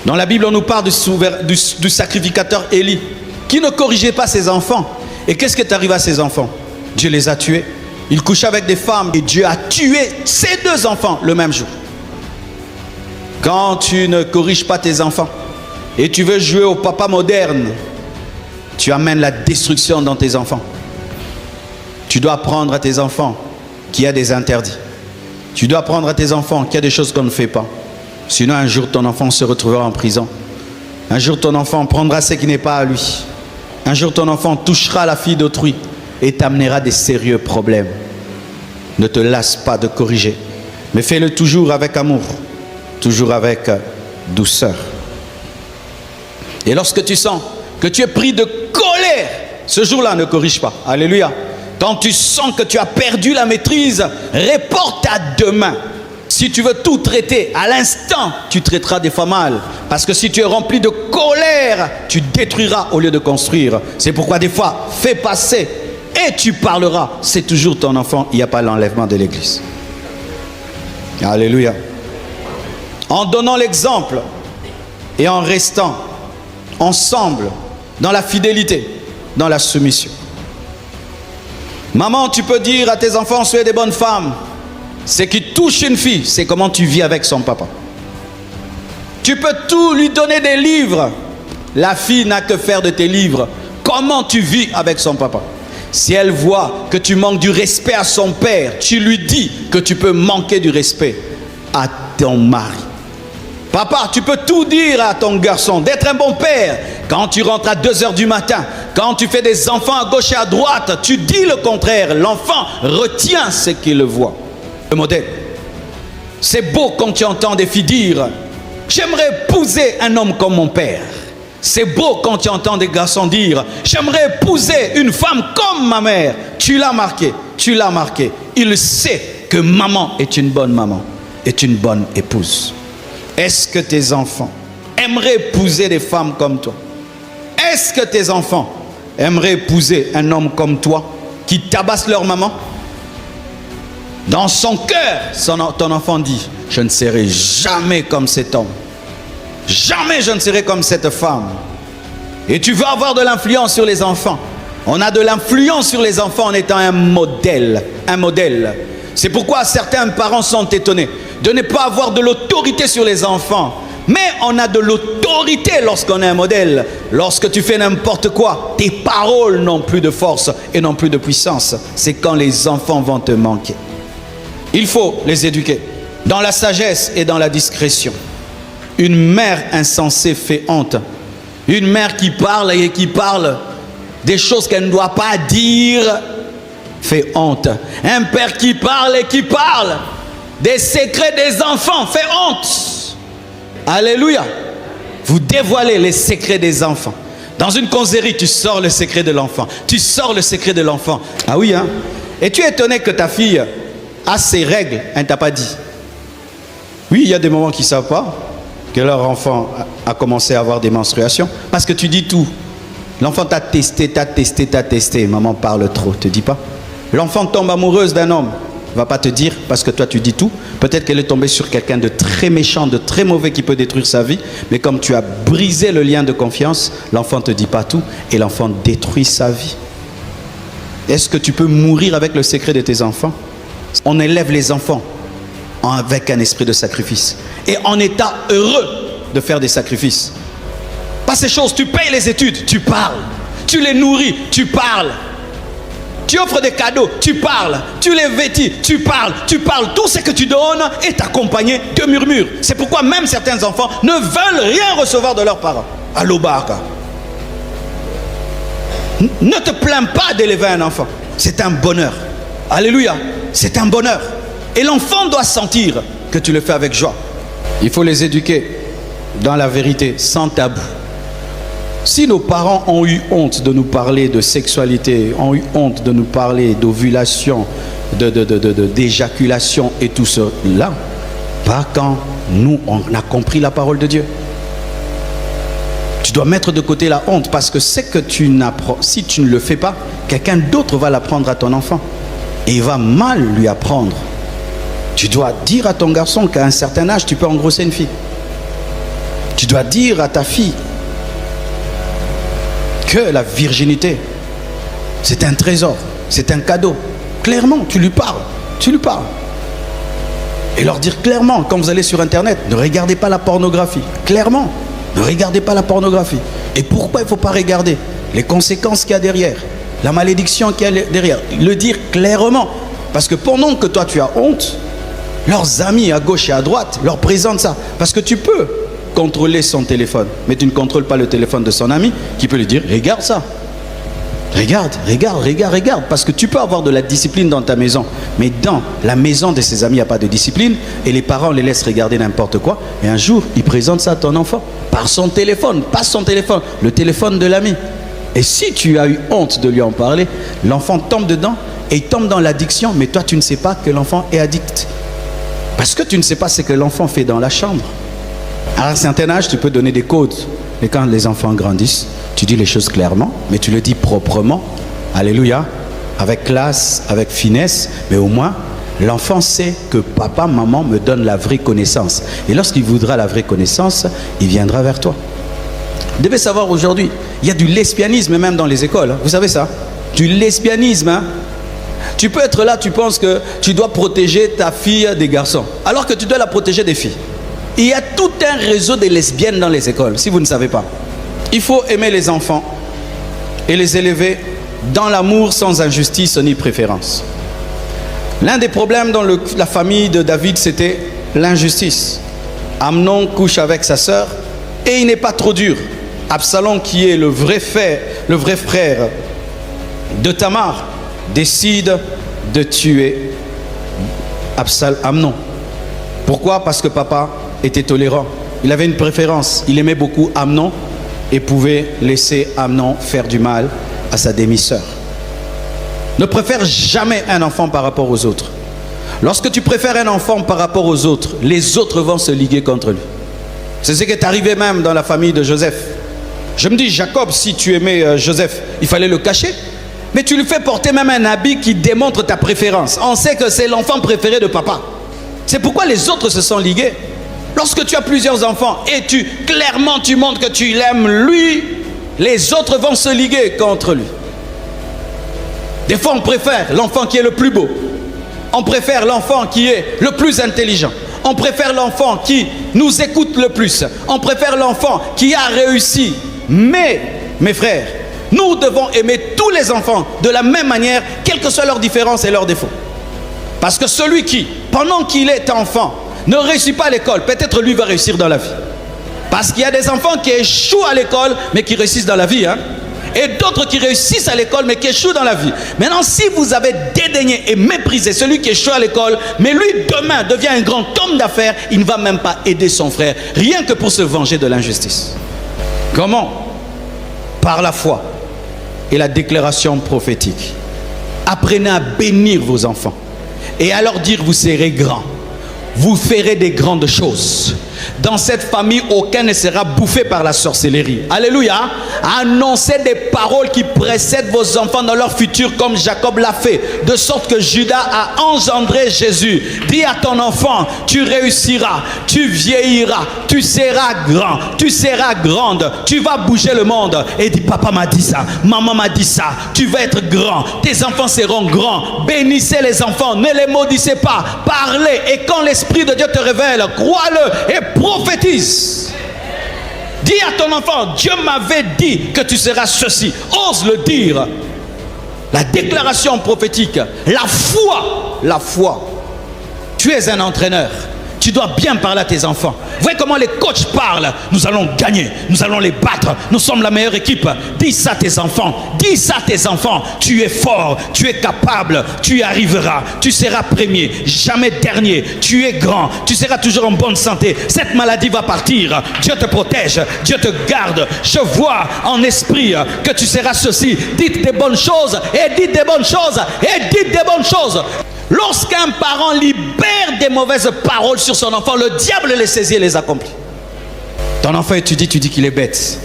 Dans la Bible, on nous parle du sacrificateur Élie, qui ne corrigeait pas ses enfants. Et qu'est-ce qui est arrivé à ses enfants? Dieu les a tués. Il couchait avec des femmes et Dieu a tué ses 2 enfants le même jour. Quand tu ne corriges pas tes enfants et tu veux jouer au papa moderne, tu amènes la destruction dans tes enfants. Tu dois apprendre à tes enfants qu'il y a des interdits. Tu dois apprendre à tes enfants qu'il y a des choses qu'on ne fait pas. Sinon un jour ton enfant se retrouvera en prison. Un jour ton enfant prendra ce qui n'est pas à lui. Un jour, ton enfant touchera la fille d'autrui et t'amènera des sérieux problèmes. Ne te lasse pas de corriger, mais fais-le toujours avec amour, toujours avec douceur. Et lorsque tu sens que tu es pris de colère, ce jour-là, ne corrige pas. Alléluia. Quand tu sens que tu as perdu la maîtrise, reporte à demain. Si tu veux tout traiter à l'instant, tu traiteras des fois mal. Parce que si tu es rempli de colère, tu détruiras au lieu de construire. C'est pourquoi des fois, fais passer et tu parleras. C'est toujours ton enfant, il n'y a pas l'enlèvement de l'église. Alléluia. En donnant l'exemple et en restant ensemble dans la fidélité, dans la soumission. Maman, tu peux dire à tes enfants, soyez des bonnes femmes. Ce qui touche une fille, c'est comment tu vis avec son papa. Tu peux tout lui donner des livres. La fille n'a que faire de tes livres. Comment tu vis avec son papa? Si elle voit que tu manques du respect à son père, tu lui dis que tu peux manquer du respect à ton mari. Papa, tu peux tout dire à ton garçon, d'être un bon père. Quand tu rentres à 2 heures du matin, quand tu fais des enfants à gauche et à droite, tu dis le contraire. L'enfant retient ce qu'il voit. Le modèle. C'est beau quand tu entends des filles dire « J'aimerais épouser un homme comme mon père ». C'est beau quand tu entends des garçons dire « J'aimerais épouser une femme comme ma mère ». Tu l'as marqué, tu l'as marqué. Il sait que maman est une bonne maman, est une bonne épouse. Est-ce que tes enfants aimeraient épouser des femmes comme toi? Est-ce que tes enfants aimeraient épouser un homme comme toi qui tabasse leur maman? Dans son cœur, ton enfant dit « Je ne serai jamais comme cet homme. Jamais je ne serai comme cette femme. » Et tu veux avoir de l'influence sur les enfants. On a de l'influence sur les enfants en étant un modèle. Un modèle. C'est pourquoi certains parents sont étonnés de ne pas avoir de l'autorité sur les enfants. Mais on a de l'autorité lorsqu'on est un modèle. Lorsque tu fais n'importe quoi, tes paroles n'ont plus de force et n'ont plus de puissance. C'est quand les enfants vont te manquer. Il faut les éduquer dans la sagesse et dans la discrétion. Une mère insensée fait honte. Une mère qui parle et qui parle des choses qu'elle ne doit pas dire fait honte. Un père qui parle et qui parle des secrets des enfants fait honte. Alléluia. Vous dévoilez les secrets des enfants. Dans une causerie, tu sors le secret de l'enfant. Tu sors le secret de l'enfant. Ah oui, hein? Et tu es étonné que ta fille a ses règles. Elle ne t'a pas dit. Oui, il y a des moments qui ne savent pas que leur enfant a commencé à avoir des menstruations. Parce que tu dis tout. L'enfant t'a testé, t'a testé, t'a testé. Maman parle trop, te dis pas. L'enfant tombe amoureuse d'un homme. Va pas te dire parce que toi tu dis tout. Peut-être qu'elle est tombée sur quelqu'un de très méchant, de très mauvais qui peut détruire sa vie. Mais comme tu as brisé le lien de confiance, l'enfant ne te dit pas tout et l'enfant détruit sa vie. Est-ce que tu peux mourir avec le secret de tes enfants? On élève les enfants avec un esprit de sacrifice et en état heureux de faire des sacrifices. Pas ces choses, tu payes les études, tu parles. Tu les nourris, tu parles. Tu offres des cadeaux, tu parles. Tu les vêtis, tu parles. Tu parles. Tout ce que tu donnes est accompagné de murmures. C'est pourquoi même certains enfants ne veulent rien recevoir de leurs parents. Allô, Baraka. Ne te plains pas d'élever un enfant. C'est un bonheur. Alléluia. C'est un bonheur. Et l'enfant doit sentir que tu le fais avec joie. Il faut les éduquer dans la vérité, sans tabou. Si nos parents ont eu honte de nous parler de sexualité, ont eu honte de nous parler d'ovulation, d'éjaculation et tout cela, pas quand nous, on a compris la parole de Dieu. Tu dois mettre de côté la honte parce que c'est que tu n'apprends, si tu ne le fais pas, quelqu'un d'autre va l'apprendre à ton enfant et il va mal lui apprendre. Tu dois dire à ton garçon qu'à un certain âge, tu peux engrosser une fille. Tu dois dire à ta fille que la virginité, c'est un trésor, c'est un cadeau. Clairement, tu lui parles. Et leur dire clairement, quand vous allez sur Internet, ne regardez pas la pornographie. Clairement, ne regardez pas la pornographie. Et pourquoi il ne faut pas regarder? Les conséquences qu'il y a derrière, la malédiction qu'il y a derrière. Le dire clairement. Parce que pendant que toi tu as honte, leurs amis à gauche et à droite leur présentent ça. Parce que tu peux contrôler son téléphone, mais tu ne contrôles pas le téléphone de son ami qui peut lui dire regarde ça, regarde, parce que tu peux avoir de la discipline dans ta maison, mais dans la maison de ses amis il n'y a pas de discipline et les parents les laissent regarder n'importe quoi et un jour ils présentent ça à ton enfant par son téléphone, pas son téléphone, le téléphone de l'ami. Et si tu as eu honte de lui en parler, l'enfant tombe dedans et il tombe dans l'addiction, mais toi tu ne sais pas que l'enfant est addict parce que tu ne sais pas ce que l'enfant fait dans la chambre. À un certain âge, tu peux donner des codes. Et quand les enfants grandissent, tu dis les choses clairement, mais tu le dis proprement. Alléluia. Avec classe, avec finesse. Mais au moins, l'enfant sait que papa, maman me donne la vraie connaissance. Et lorsqu'il voudra la vraie connaissance, il viendra vers toi. Vous devez savoir aujourd'hui, il y a du lesbianisme même dans les écoles. Vous savez ça? Du lesbianisme, hein? Tu peux être là, tu penses que tu dois protéger ta fille des garçons, alors que tu dois la protéger des filles. Il y a tout un réseau de lesbiennes dans les écoles, si vous ne savez pas. Il faut aimer les enfants et les élever dans l'amour sans injustice ni préférence. L'un des problèmes dans la famille de David, c'était l'injustice. Amnon couche avec sa sœur et il n'est pas trop dur. Absalom, qui est le vrai frère de Tamar, décide de tuer Amnon. Pourquoi? Parce que papa était tolérant. Il avait une préférence. Il aimait beaucoup Amnon et pouvait laisser Amnon faire du mal à sa demi-sœur. Ne préfère jamais un enfant par rapport aux autres. Lorsque tu préfères un enfant par rapport aux autres, les autres vont se liguer contre lui. C'est ce qui est arrivé même dans la famille de Joseph. Je me dis, Jacob, si tu aimais Joseph, il fallait le cacher. Mais tu lui fais porter même un habit qui démontre ta préférence. On sait que c'est l'enfant préféré de papa. C'est pourquoi les autres se sont ligués. Lorsque tu as plusieurs enfants et clairement tu montres que tu l'aimes lui, les autres vont se liguer contre lui. Des fois, on préfère l'enfant qui est le plus beau. On préfère l'enfant qui est le plus intelligent. On préfère l'enfant qui nous écoute le plus. On préfère l'enfant qui a réussi. Mais, mes frères, nous devons aimer tous les enfants de la même manière, quelles que soient leurs différences et leurs défauts. Parce que celui qui, pendant qu'il est enfant, ne réussit pas à l'école, peut-être lui va réussir dans la vie. Parce qu'il y a des enfants qui échouent à l'école, mais qui réussissent dans la vie, hein? Et d'autres qui réussissent à l'école, mais qui échouent dans la vie. Maintenant, si vous avez dédaigné et méprisé celui qui échoue à l'école, mais lui, demain, devient un grand homme d'affaires, il ne va même pas aider son frère, rien que pour se venger de l'injustice. Comment? Par la foi et la déclaration prophétique. Apprenez à bénir vos enfants et à leur dire, vous serez grands. Vous ferez des grandes choses. Dans cette famille, aucun ne sera bouffé par la sorcellerie. Alléluia. Annoncez des paroles qui précèdent vos enfants dans leur futur comme Jacob l'a fait. De sorte que Judas a engendré Jésus. Dis à ton enfant, tu réussiras, tu vieilliras, tu seras grand, tu seras grande, tu vas bouger le monde. Et dis, papa m'a dit ça, maman m'a dit ça, tu vas être grand, tes enfants seront grands. Bénissez les enfants, ne les maudissez pas. Parlez et quand l'Esprit de Dieu te révèle, crois-le et prophétise. Dis à ton enfant, Dieu m'avait dit que tu seras ceci. Ose le dire. La déclaration prophétique, la foi. Tu es un entraîneur. Tu dois bien parler à tes enfants. Vous voyez comment les coachs parlent. Nous allons gagner, nous allons les battre. Nous sommes la meilleure équipe. Dis ça à tes enfants. Dis ça à tes enfants. Tu es fort, tu es capable, tu y arriveras. Tu seras premier, jamais dernier. Tu es grand, tu seras toujours en bonne santé. Cette maladie va partir. Dieu te protège, Dieu te garde. Je vois en esprit que tu seras ceci. Dites des bonnes choses et dites des bonnes choses et dites des bonnes choses. Lorsqu'un parent libère des mauvaises paroles sur son enfant, le diable les saisit et les accomplit. Ton enfant étudie, tu dis qu'il est bête.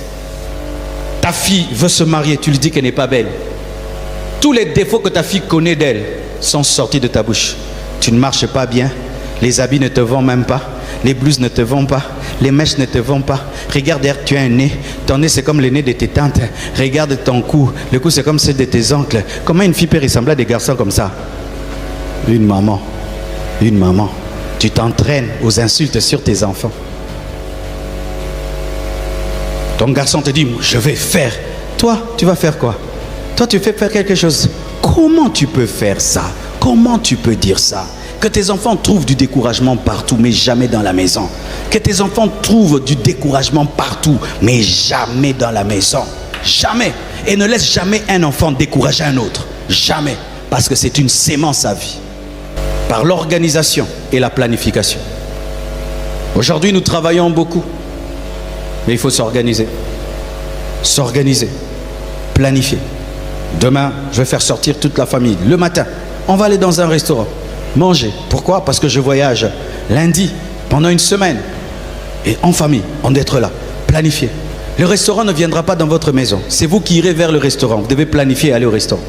Ta fille veut se marier, tu lui dis qu'elle n'est pas belle. Tous les défauts que ta fille connaît d'elle sont sortis de ta bouche. Tu ne marches pas bien, les habits ne te vont même pas, les blouses ne te vont pas, les mèches ne te vont pas. Regarde, tu as un nez, ton nez c'est comme le nez de tes tantes. Regarde ton cou, le cou c'est comme celui de tes oncles. Comment une fille peut ressembler à des garçons comme ça? Une maman, tu t'entraînes aux insultes sur tes enfants. Ton garçon te dit, je vais faire. Toi, tu vas faire quoi? Toi, tu fais faire quelque chose. Comment tu peux faire ça? Comment tu peux dire ça? Que tes enfants trouvent du découragement partout, mais jamais dans la maison. Que tes enfants trouvent du découragement partout, mais jamais dans la maison. Jamais. Et ne laisse jamais un enfant décourager un autre. Jamais. Parce que c'est une sémence à vie. Par l'organisation et la planification. Aujourd'hui, nous travaillons beaucoup. Mais il faut s'organiser. S'organiser. Planifier. Demain, je vais faire sortir toute la famille. Le matin, on va aller dans un restaurant. Manger. Pourquoi? Parce que je voyage lundi, pendant une semaine. Et en famille, on doit être là. Planifier. Le restaurant ne viendra pas dans votre maison. C'est vous qui irez vers le restaurant. Vous devez planifier et aller au restaurant.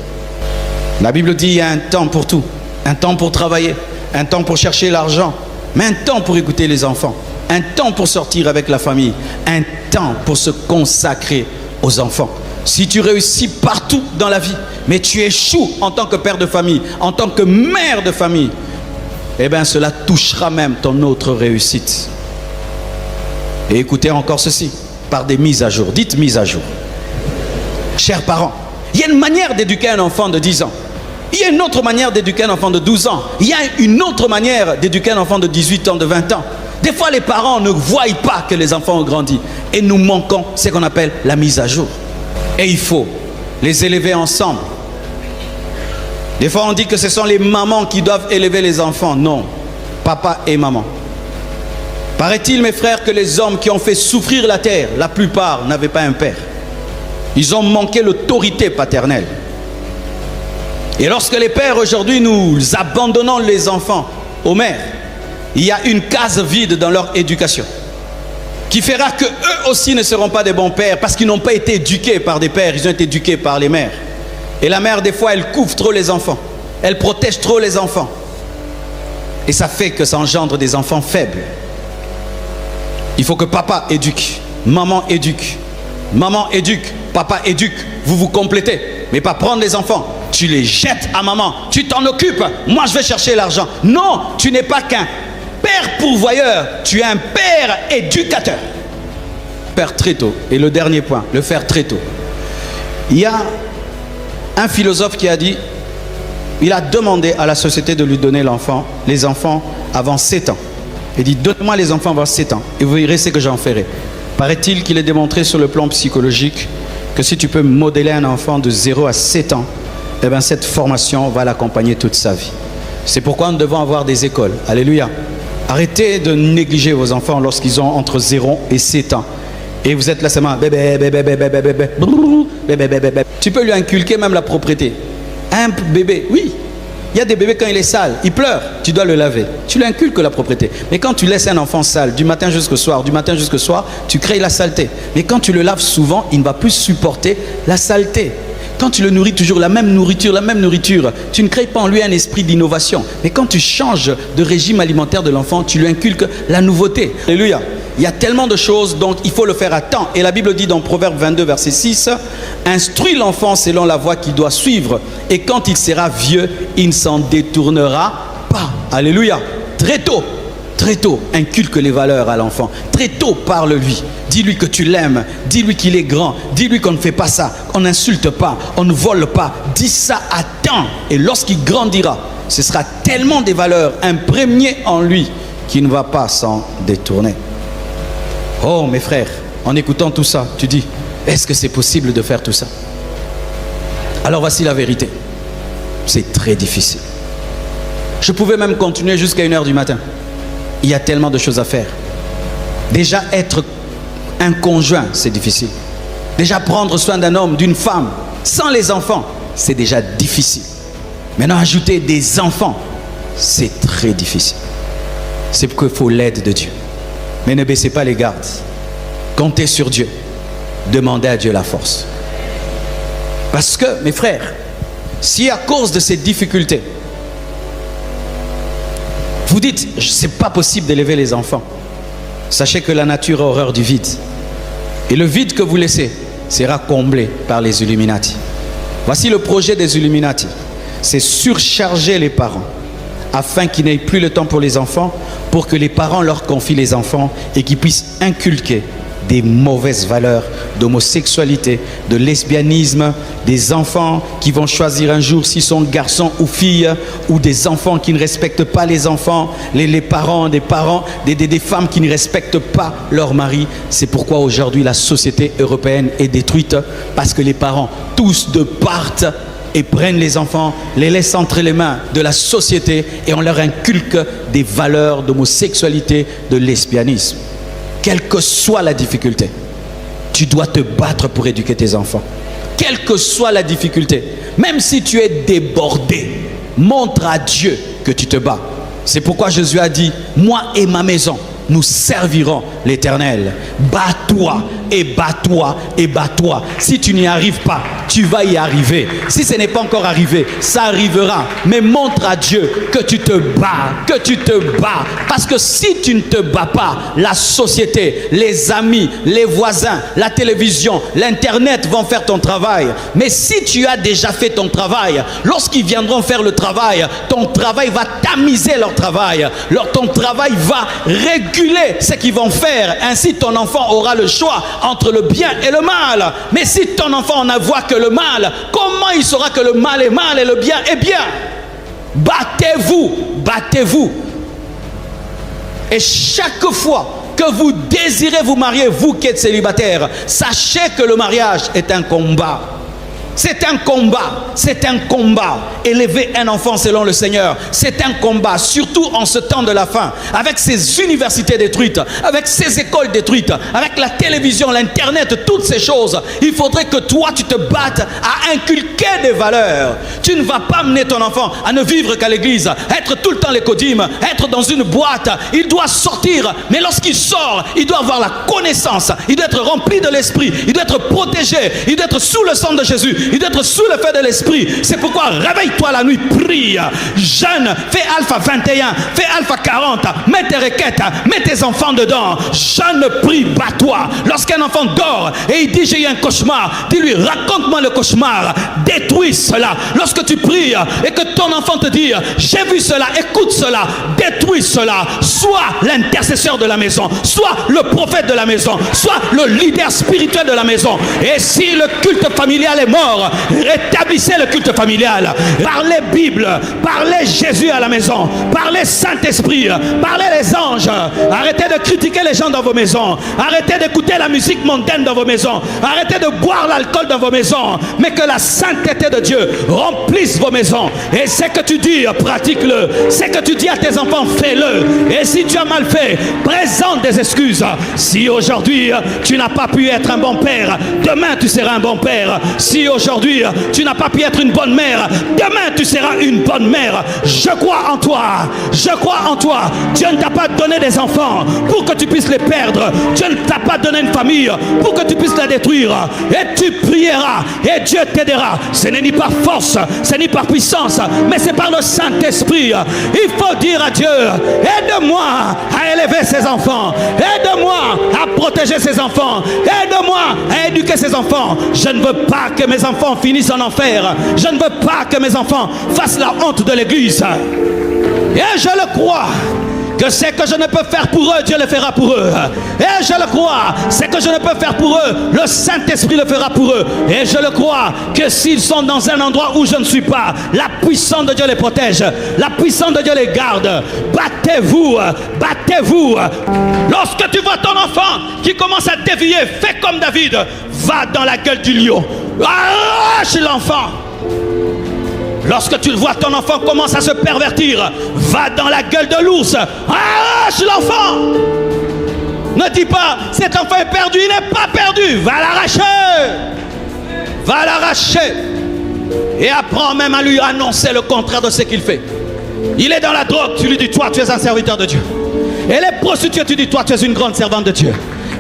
La Bible dit, il y a un temps pour tout. Un temps pour travailler, un temps pour chercher l'argent, mais un temps pour écouter les enfants, un temps pour sortir avec la famille, un temps pour se consacrer aux enfants. Si tu réussis partout dans la vie, mais tu échoues en tant que père de famille, en tant que mère de famille, eh bien cela touchera même ton autre réussite. Et écoutez encore ceci, par des mises à jour. Dites mises à jour. Chers parents, il y a une manière d'éduquer un enfant de 10 ans. Il y a une autre manière d'éduquer un enfant de 12 ans. Il y a une autre manière d'éduquer un enfant de 18 ans, de 20 ans. Des fois, les parents ne voient pas que les enfants ont grandi. Et nous manquons ce qu'on appelle la mise à jour. Et il faut les élever ensemble. Des fois, on dit que ce sont les mamans qui doivent élever les enfants. Non, papa et maman. Paraît-il, mes frères, que les hommes qui ont fait souffrir la terre, la plupart n'avaient pas un père. Ils ont manqué l'autorité paternelle. Et lorsque les pères aujourd'hui nous abandonnons les enfants aux mères, il y a une case vide dans leur éducation qui fera que eux aussi ne seront pas des bons pères parce qu'ils n'ont pas été éduqués par des pères, ils ont été éduqués par les mères. Et la mère des fois elle couvre trop les enfants, elle protège trop les enfants et ça fait que ça engendre des enfants faibles. Il faut que papa éduque, maman éduque, Papa éduque, vous vous complétez. Mais pas prendre les enfants. Tu les jettes à maman. Tu t'en occupes. Moi, je vais chercher l'argent. Non, tu n'es pas qu'un père pourvoyeur. Tu es un père éducateur. Faire très tôt. Et le dernier point, le faire très tôt. Il y a un philosophe qui a dit, il a demandé à la société de lui donner les enfants avant 7 ans. Il dit, donne-moi les enfants avant 7 ans et vous verrez ce que j'en ferai. Paraît-il qu'il est démontré sur le plan psychologique que si tu peux modeler un enfant de 0 à 7 ans, eh bien cette formation va l'accompagner toute sa vie. C'est pourquoi nous devons avoir des écoles. Alléluia. Arrêtez de négliger vos enfants lorsqu'ils ont entre 0 et 7 ans. Et vous êtes là seulement bébé, bébé, bébé, bébé, bébé, bébé, bébé. Tu peux lui inculquer même la propreté. Un bébé, oui. Il y a des bébés, quand il est sale, il pleure, tu dois le laver. Tu lui inculques la propreté. Mais quand tu laisses un enfant sale du matin jusqu'au soir, tu crées la saleté. Mais quand tu le laves souvent, il ne va plus supporter la saleté. Quand tu le nourris toujours la même nourriture, tu ne crées pas en lui un esprit d'innovation. Mais quand tu changes de régime alimentaire de l'enfant, tu lui inculques la nouveauté. Alléluia. Il y a tellement de choses, donc il faut le faire à temps. Et la Bible dit dans Proverbe 22, verset 6, « Instruis l'enfant selon la voie qu'il doit suivre, et quand il sera vieux, il ne s'en détournera pas. » Alléluia. Très tôt, inculque les valeurs à l'enfant. Très tôt, parle-lui. Dis-lui que tu l'aimes. Dis-lui qu'il est grand. Dis-lui qu'on ne fait pas ça. On n'insulte pas. On ne vole pas. Dis ça à temps. Et lorsqu'il grandira, ce sera tellement des valeurs imprégnées en lui qu'il ne va pas s'en détourner. Oh mes frères, en écoutant tout ça, tu dis, est-ce que c'est possible de faire tout ça? Alors voici la vérité. C'est très difficile. Je pouvais même continuer jusqu'à 1 h du matin. Il y a tellement de choses à faire. Déjà être un conjoint, c'est difficile. Déjà prendre soin d'un homme, d'une femme, sans les enfants, c'est déjà difficile. Maintenant ajouter des enfants, c'est très difficile. C'est pourquoi il faut l'aide de Dieu. Mais ne baissez pas les gardes. Comptez sur Dieu. Demandez à Dieu la force. Parce que, mes frères, si à cause de ces difficultés, vous dites, c'est pas possible d'élever les enfants, sachez que la nature a horreur du vide. Et le vide que vous laissez sera comblé par les Illuminati. Voici le projet des Illuminati. C'est surcharger les parents afin qu'ils n'aient plus le temps pour les enfants, pour que les parents leur confient les enfants et qu'ils puissent inculquer des mauvaises valeurs d'homosexualité, de lesbianisme, des enfants qui vont choisir un jour s'ils sont garçons ou filles, ou des enfants qui ne respectent pas les enfants, des femmes qui ne respectent pas leur mari. C'est pourquoi aujourd'hui la société européenne est détruite, parce que les parents tous de partent et prennent les enfants, les laissent entre les mains de la société et on leur inculque des valeurs d'homosexualité, de lesbianisme. Quelle que soit la difficulté, tu dois te battre pour éduquer tes enfants. Quelle que soit la difficulté, même si tu es débordé, montre à Dieu que tu te bats. C'est pourquoi Jésus a dit, moi et ma maison, nous servirons l'Éternel. Bats-toi et bats-toi et bats-toi. Si tu n'y arrives pas, tu vas y arriver. Si ce n'est pas encore arrivé, ça arrivera. Mais montre à Dieu que tu te bats, que tu te bats. Parce que si tu ne te bats pas, la société, les amis, les voisins, la télévision, l'internet vont faire ton travail. Mais si tu as déjà fait ton travail, lorsqu'ils viendront faire le travail, ton travail va tamiser leur travail. Ton travail va réguler ce qu'ils vont faire. Ainsi ton enfant aura le choix entre le bien et le mal. Mais si ton enfant n'a voit que le mal, comment il saura que le mal est mal et le bien est bien? Battez-vous, battez-vous. Et chaque fois que vous désirez vous marier, vous qui êtes célibataire, sachez que le mariage est un combat. C'est un combat, c'est un combat. Élever un enfant selon le Seigneur, c'est un combat, surtout en ce temps de la fin, avec ces universités détruites, avec ces écoles détruites, avec la télévision, l'internet, toutes ces choses. Il faudrait que toi tu te battes à inculquer des valeurs. Tu ne vas pas mener ton enfant à ne vivre qu'à l'église, être tout le temps l'écodime, être dans une boîte. Il doit sortir, mais lorsqu'il sort, il doit avoir la connaissance, il doit être rempli de l'esprit, il doit être protégé, il doit être sous le sang de Jésus. il doit être sous le feu de l'esprit. C'est pourquoi réveille-toi la nuit, prie, jeûne, fais Alpha 21, fais Alpha 40, mets tes requêtes, mets tes enfants dedans, jeûne, prie, bats-toi. Lorsqu'un enfant dort et il dit j'ai eu un cauchemar, dis-lui raconte-moi le cauchemar, détruis cela. Lorsque tu pries et que ton enfant te dit j'ai vu cela, écoute cela, détruis cela. Sois l'intercesseur de la maison, sois le prophète de la maison, sois le leader spirituel de la maison. Et si le culte familial est mort, rétablissez le culte familial. Parlez Bible, parlez Jésus à la maison, parlez Saint-Esprit, parlez les anges. Arrêtez de critiquer les gens dans vos maisons, arrêtez d'écouter la musique mondaine dans vos maisons, arrêtez de boire l'alcool dans vos maisons, mais que la sainteté de Dieu remplisse vos maisons. Et ce que tu dis, pratique-le. Ce que tu dis à tes enfants, fais-le. Et si tu as mal fait, présente des excuses. Si aujourd'hui tu n'as pas pu être un bon père, demain tu seras un bon père. Si aujourd'hui tu n'as pas pu être une bonne mère, demain tu seras une bonne mère. Je crois en toi, je crois en toi. Dieu ne t'a pas donné des enfants pour que tu puisses les perdre. Dieu ne t'a pas donné une famille pour que tu puisses la détruire. Et tu prieras et Dieu t'aidera. Ce n'est ni par force, ce n'est ni par puissance, mais c'est par le Saint-Esprit. Il faut dire à Dieu, aide-moi à élever ses enfants, aide-moi à protéger ses enfants, aide-moi à éduquer ses enfants. Je ne veux pas que mes enfants finissent en enfer. Je ne veux pas que mes enfants fassent la honte de l'église. Et je le crois, que ce que je ne peux faire pour eux, Dieu le fera pour eux. Et je le crois, ce que je ne peux faire pour eux, le Saint-Esprit le fera pour eux. Et je le crois, que s'ils sont dans un endroit où je ne suis pas, la puissance de Dieu les protège, la puissance de Dieu les garde. Battez-vous, battez-vous. Lorsque tu vois ton enfant qui commence à dévier, fais comme David, va dans la gueule du lion, arrache l'enfant. Lorsque tu vois ton enfant commence à se pervertir, va dans la gueule de l'ours, arrache l'enfant. Ne dis pas, cet enfant est perdu, il n'est pas perdu, va l'arracher. Va l'arracher. Et apprends même à lui annoncer le contraire de ce qu'il fait. Il est dans la drogue, tu lui dis, toi tu es un serviteur de Dieu. Et les prostituées, tu dis, toi tu es une grande servante de Dieu.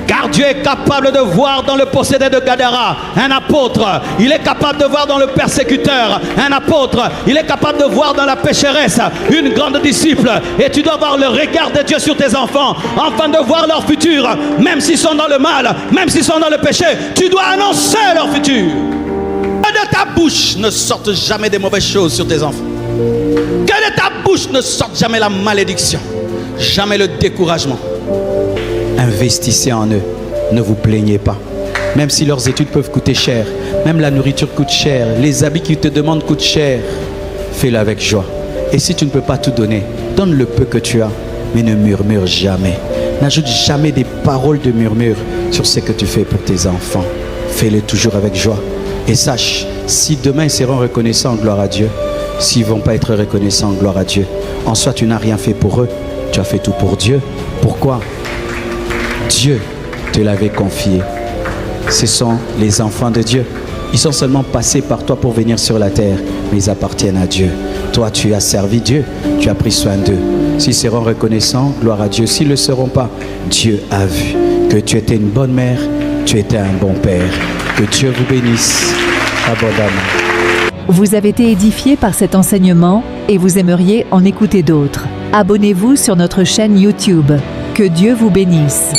Car Dieu est capable de voir dans le possédé de Gadara un apôtre. Il est capable de voir dans le persécuteur un apôtre. Il est capable de voir dans la pécheresse une grande disciple. Et tu dois avoir le regard de Dieu sur tes enfants, afin de voir leur futur. Même s'ils sont dans le mal, même s'ils sont dans le péché, tu dois annoncer leur futur. Que de ta bouche ne sortent jamais des mauvaises choses sur tes enfants. Que de ta bouche ne sorte jamais la malédiction, jamais le découragement. Investissez en eux, ne vous plaignez pas. Même si leurs études peuvent coûter cher, même la nourriture coûte cher, les habits qu'ils te demandent coûtent cher, fais-le avec joie. Et si tu ne peux pas tout donner, donne le peu que tu as, mais ne murmure jamais. N'ajoute jamais des paroles de murmure sur ce que tu fais pour tes enfants. Fais-le toujours avec joie. Et sache, si demain ils seront reconnaissants, gloire à Dieu. S'ils ne vont pas être reconnaissants, gloire à Dieu. En soi, tu n'as rien fait pour eux, tu as fait tout pour Dieu. Pourquoi ? Dieu te l'avait confié. Ce sont les enfants de Dieu. Ils sont seulement passés par toi pour venir sur la terre, mais ils appartiennent à Dieu. Toi, tu as servi Dieu, tu as pris soin d'eux. S'ils seront reconnaissants, gloire à Dieu. S'ils ne le seront pas, Dieu a vu que tu étais une bonne mère, tu étais un bon père. Que Dieu vous bénisse abondamment. Vous avez été édifié par cet enseignement et vous aimeriez en écouter d'autres. Abonnez-vous sur notre chaîne YouTube. Que Dieu vous bénisse.